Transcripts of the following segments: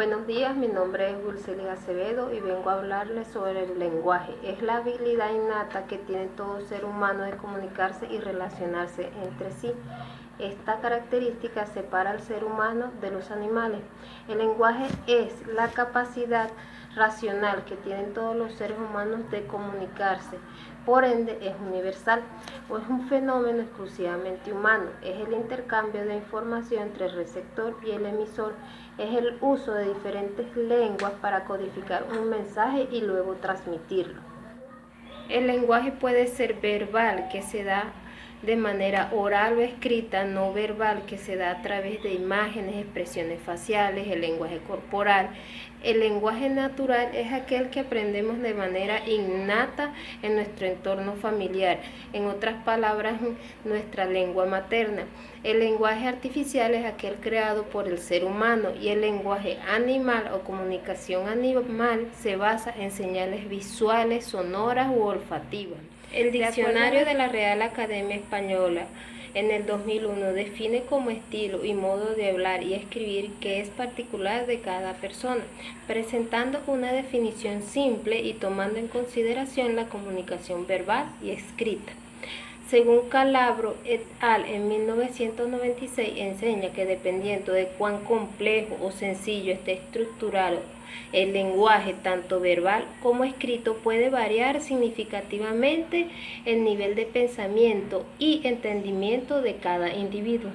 Buenos días, mi nombre es Dulcelis Acevedo y vengo a hablarles sobre el lenguaje. Es la habilidad innata que tiene todo ser humano de comunicarse y relacionarse entre sí. Esta característica separa al ser humano de los animales. El lenguaje es la capacidad racional que tienen todos los seres humanos de comunicarse. Por ende, es universal o es un fenómeno exclusivamente humano. Es el intercambio de información entre el receptor y el emisor. Es el uso de diferentes lenguas para codificar un mensaje y luego transmitirlo. El lenguaje puede ser verbal, que se da de manera oral o escrita, no verbal, que se da a través de imágenes, expresiones faciales, el lenguaje corporal. El lenguaje natural es aquel que aprendemos de manera innata en nuestro entorno familiar, en otras palabras, nuestra lengua materna. El lenguaje artificial es aquel creado por el ser humano, y el lenguaje animal o comunicación animal se basa en señales visuales, sonoras u olfativas. El diccionario de la Real Academia Española en el 2001 define como estilo y modo de hablar y escribir que es particular de cada persona, presentando una definición simple y tomando en consideración la comunicación verbal y escrita. Según Calabro et al. En 1996 enseña que dependiendo de cuán complejo o sencillo esté estructurado el lenguaje, tanto verbal como escrito, puede variar significativamente el nivel de pensamiento y entendimiento de cada individuo.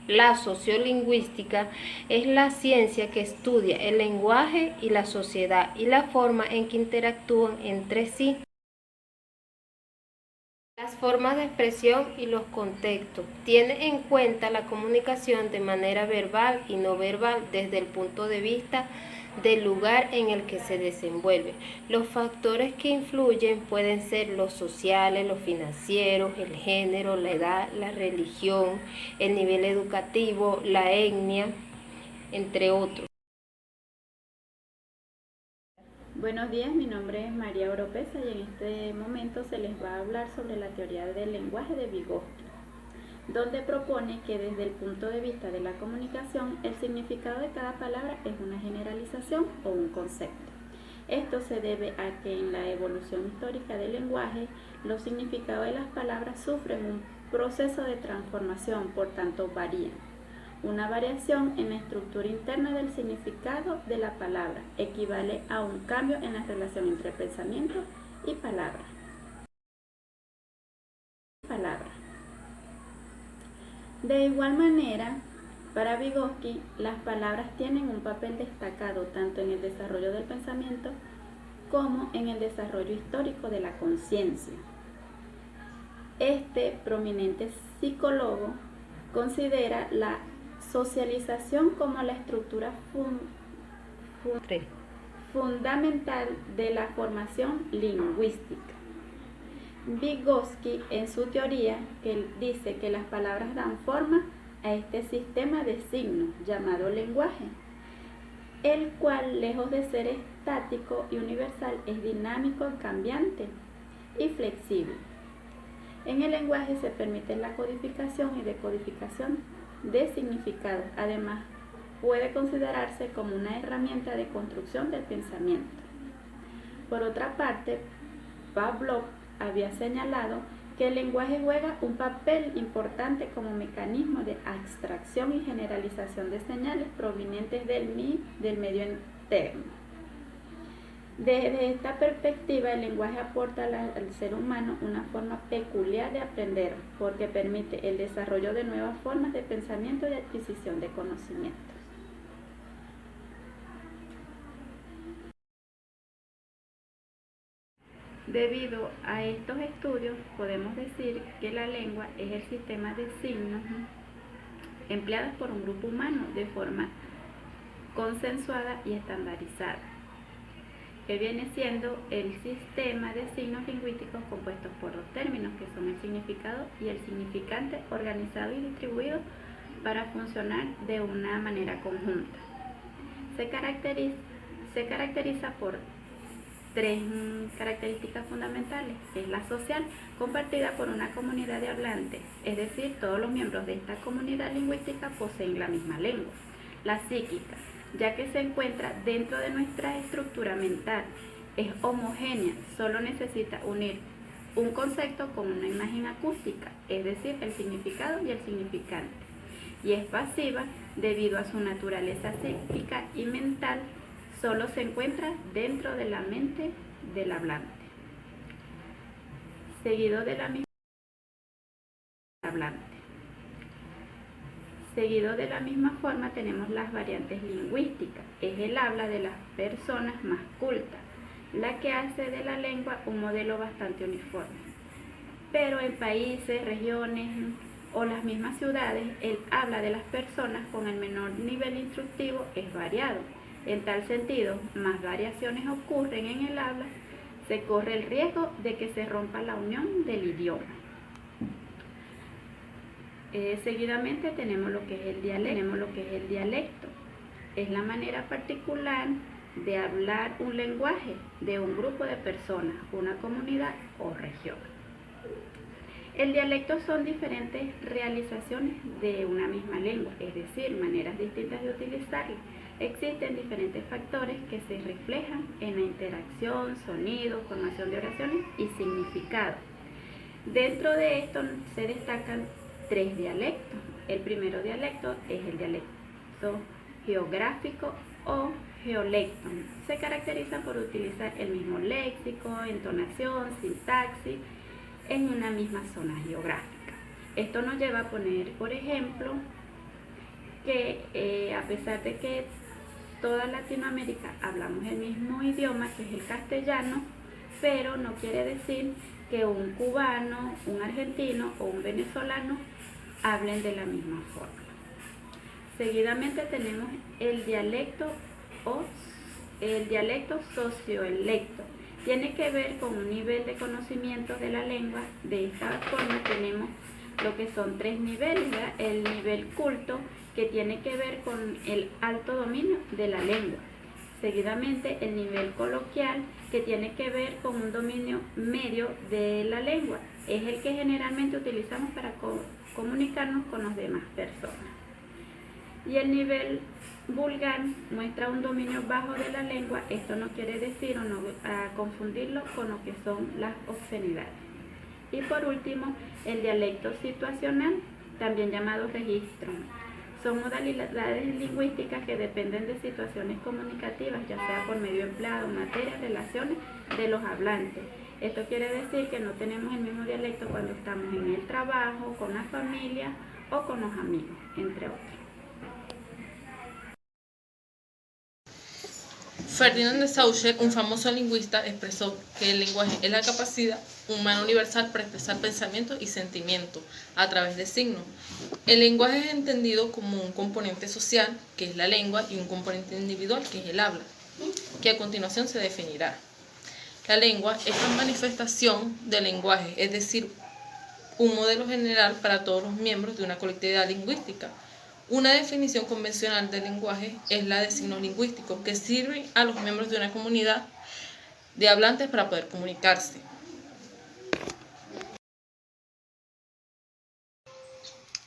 La sociolingüística es la ciencia que estudia el lenguaje y la sociedad y la forma en que interactúan entre sí. Las formas de expresión y los contextos. Tiene en cuenta la comunicación de manera verbal y no verbal desde el punto de vista del lugar en el que se desenvuelve. Los factores que influyen pueden ser los sociales, los financieros, el género, la edad, la religión, el nivel educativo, la etnia, entre otros. Buenos días, mi nombre es María Oropesa y en este momento se les va a hablar sobre la teoría del lenguaje de Vygotsky, donde propone que desde el punto de vista de la comunicación, el significado de cada palabra es una generalización o un concepto. Esto se debe a que en la evolución histórica del lenguaje, los significados de las palabras sufren un proceso de transformación, por tanto varían. Una variación en la estructura interna del significado de la palabra equivale a un cambio en la relación entre pensamiento y palabra. De igual manera, para Vygotsky, las palabras tienen un papel destacado tanto en el desarrollo del pensamiento como en el desarrollo histórico de la conciencia. Este prominente psicólogo considera la socialización como la estructura fundamental de la formación lingüística. Vygotsky, en su teoría, dice que las palabras dan forma a este sistema de signos llamado lenguaje, el cual, lejos de ser estático y universal, es dinámico, cambiante y flexible. En el lenguaje se permite la codificación y decodificación de significados. Además, puede considerarse como una herramienta de construcción del pensamiento. Por otra parte, Pavlov había señalado que el lenguaje juega un papel importante como mecanismo de abstracción y generalización de señales provenientes del medio interno. Desde esta perspectiva, el lenguaje aporta al ser humano una forma peculiar de aprender, porque permite el desarrollo de nuevas formas de pensamiento y adquisición de conocimientos. Debido a estos estudios, podemos decir que la lengua es el sistema de signos empleados por un grupo humano de forma consensuada y estandarizada, que viene siendo el sistema de signos lingüísticos compuestos por dos términos, que son el significado y el significante, organizado y distribuido para funcionar de una manera conjunta. Se caracteriza por tres características fundamentales. Es la social, compartida por una comunidad de hablantes, es decir, todos los miembros de esta comunidad lingüística poseen la misma lengua. La psíquica, ya que se encuentra dentro de nuestra estructura mental, es homogénea, solo necesita unir un concepto con una imagen acústica, es decir, el significado y el significante. Y es pasiva debido a su naturaleza psíquica y mental, solo se encuentra dentro de la mente del hablante. Seguido de la misma forma tenemos las variantes lingüísticas. Es el habla de las personas más cultas, la que hace de la lengua un modelo bastante uniforme. Pero en países, regiones o las mismas ciudades, el habla de las personas con el menor nivel instructivo es variado. En tal sentido, más variaciones ocurren en el habla, se corre el riesgo de que se rompa la unión del idioma. Seguidamente tenemos lo que es el dialecto. Es la manera particular de hablar un lenguaje de un grupo de personas, una comunidad o región. El dialecto son diferentes realizaciones de una misma lengua, es decir, maneras distintas de utilizarla. Existen diferentes factores que se reflejan en la interacción, sonido, formación de oraciones y significado. Dentro de esto se destacan tres dialectos. El primero dialecto es el dialecto geográfico o geolecto. Se caracteriza por utilizar el mismo léxico, entonación, sintaxis en una misma zona geográfica. Esto nos lleva a poner, por ejemplo, que a pesar de que toda Latinoamérica hablamos el mismo idioma, que es el castellano, pero no quiere decir que un cubano, un argentino o un venezolano hablen de la misma forma. Seguidamente tenemos el dialecto socioelecto. Tiene que ver con un nivel de conocimiento de la lengua. De esta forma tenemos lo que son tres niveles, ¿verdad? El nivel culto, que tiene que ver con el alto dominio de la lengua. Seguidamente el nivel coloquial, que tiene que ver con un dominio medio de la lengua. Es el que generalmente utilizamos para comunicarnos con las demás personas. Y el nivel vulgar muestra un dominio bajo de la lengua. Esto no quiere decir o no confundirlo con lo que son las obscenidades. Y por último, el dialecto situacional, también llamado registro. Son modalidades lingüísticas que dependen de situaciones comunicativas, ya sea por medio empleado, materia, relaciones de los hablantes. Esto quiere decir que no tenemos el mismo dialecto cuando estamos en el trabajo, con la familia o con los amigos, entre otros. Ferdinand de Saussure, un famoso lingüista, expresó que el lenguaje es la capacidad humana universal para expresar pensamientos y sentimientos a través de signos. El lenguaje es entendido como un componente social, que es la lengua, y un componente individual, que es el habla, que a continuación se definirá. La lengua es la manifestación del lenguaje, es decir, un modelo general para todos los miembros de una colectividad lingüística. Una definición convencional del lenguaje es la de signos lingüísticos, que sirven a los miembros de una comunidad de hablantes para poder comunicarse.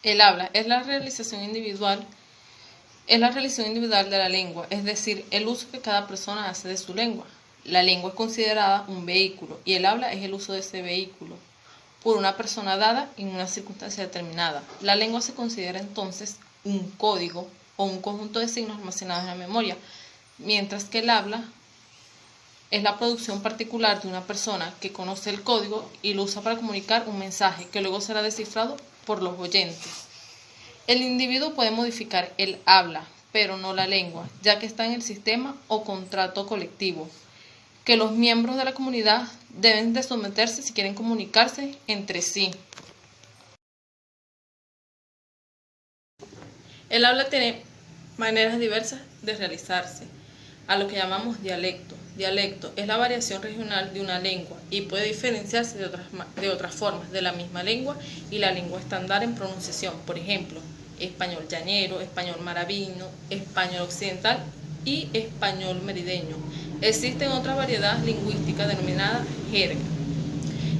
El habla es la realización individual de la lengua, es decir, el uso que cada persona hace de su lengua. La lengua es considerada un vehículo y el habla es el uso de ese vehículo por una persona dada en una circunstancia determinada. La lengua se considera entonces un código o un conjunto de signos almacenados en la memoria, mientras que el habla es la producción particular de una persona que conoce el código y lo usa para comunicar un mensaje que luego será descifrado por los oyentes. El individuo puede modificar el habla, pero no la lengua, ya que está en el sistema o contrato colectivo, que los miembros de la comunidad deben de someterse si quieren comunicarse entre sí. El habla tiene maneras diversas de realizarse, a lo que llamamos dialecto. Dialecto es la variación regional de una lengua y puede diferenciarse de otras formas de la misma lengua y la lengua estándar en pronunciación, por ejemplo, español llanero, español maravino, español occidental y español merideño. Existen otras variedades lingüísticas denominadas jerga.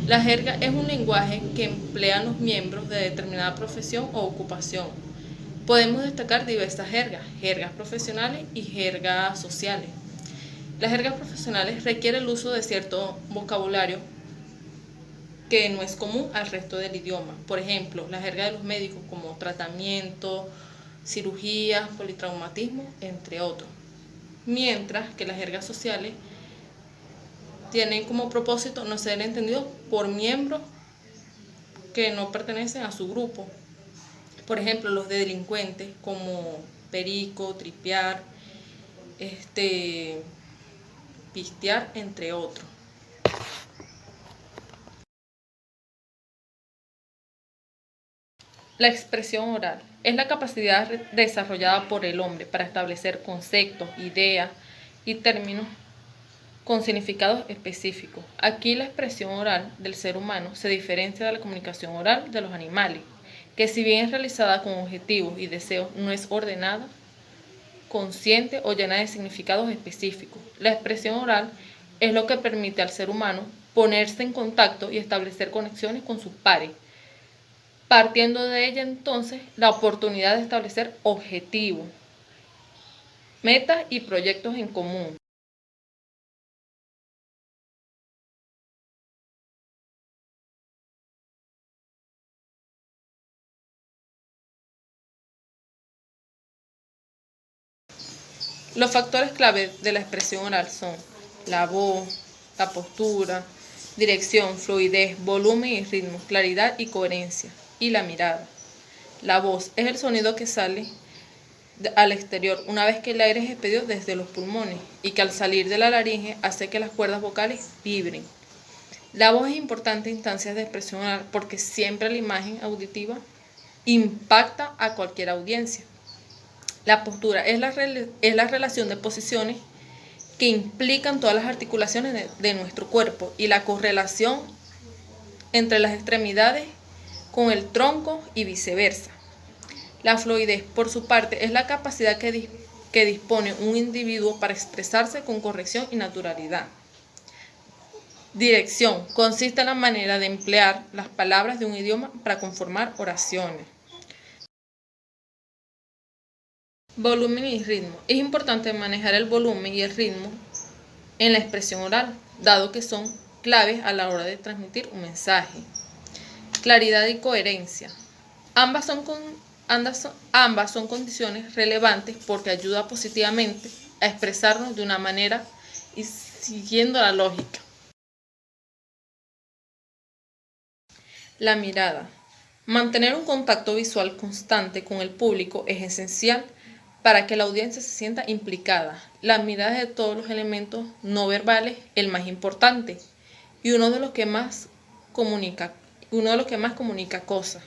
La jerga es un lenguaje que emplean los miembros de determinada profesión o ocupación. Podemos destacar diversas jergas profesionales y jergas sociales. Las jergas profesionales requieren el uso de cierto vocabulario que no es común al resto del idioma. Por ejemplo, la jerga de los médicos como tratamiento, cirugía, politraumatismo, entre otros. Mientras que las jergas sociales tienen como propósito no ser entendidos por miembros que no pertenecen a su grupo. Por ejemplo, los de delincuentes como perico, tripear, pistear, entre otros. La expresión oral es la capacidad desarrollada por el hombre para establecer conceptos, ideas y términos con significados específicos. Aquí la expresión oral del ser humano se diferencia de la comunicación oral de los animales, que si bien es realizada con objetivos y deseos, no es ordenada, consciente o llena de significados específicos. La expresión oral es lo que permite al ser humano ponerse en contacto y establecer conexiones con sus pares, partiendo de ella entonces la oportunidad de establecer objetivos, metas y proyectos en común. Los factores clave de la expresión oral son la voz, la postura, dirección, fluidez, volumen y ritmo, claridad y coherencia, y la mirada. La voz es el sonido que sale al exterior una vez que el aire es expedido desde los pulmones y que al salir de la laringe hace que las cuerdas vocales vibren. La voz es importante en instancias de expresión oral porque siempre la imagen auditiva impacta a cualquier audiencia. La postura es la relación de posiciones que implican todas las articulaciones de nuestro cuerpo y la correlación entre las extremidades con el tronco y viceversa. La fluidez, por su parte, es la capacidad que dispone un individuo para expresarse con corrección y naturalidad. Dirección consiste en la manera de emplear las palabras de un idioma para conformar oraciones. Volumen y ritmo. Es importante manejar el volumen y el ritmo en la expresión oral, dado que son claves a la hora de transmitir un mensaje. Claridad y coherencia. Ambas son condiciones relevantes porque ayudan positivamente a expresarnos de una manera y siguiendo la lógica. La mirada. Mantener un contacto visual constante con el público es esencial para que la audiencia se sienta implicada. La mirada de todos los elementos no verbales, el más importante, y uno de los que más comunica cosas.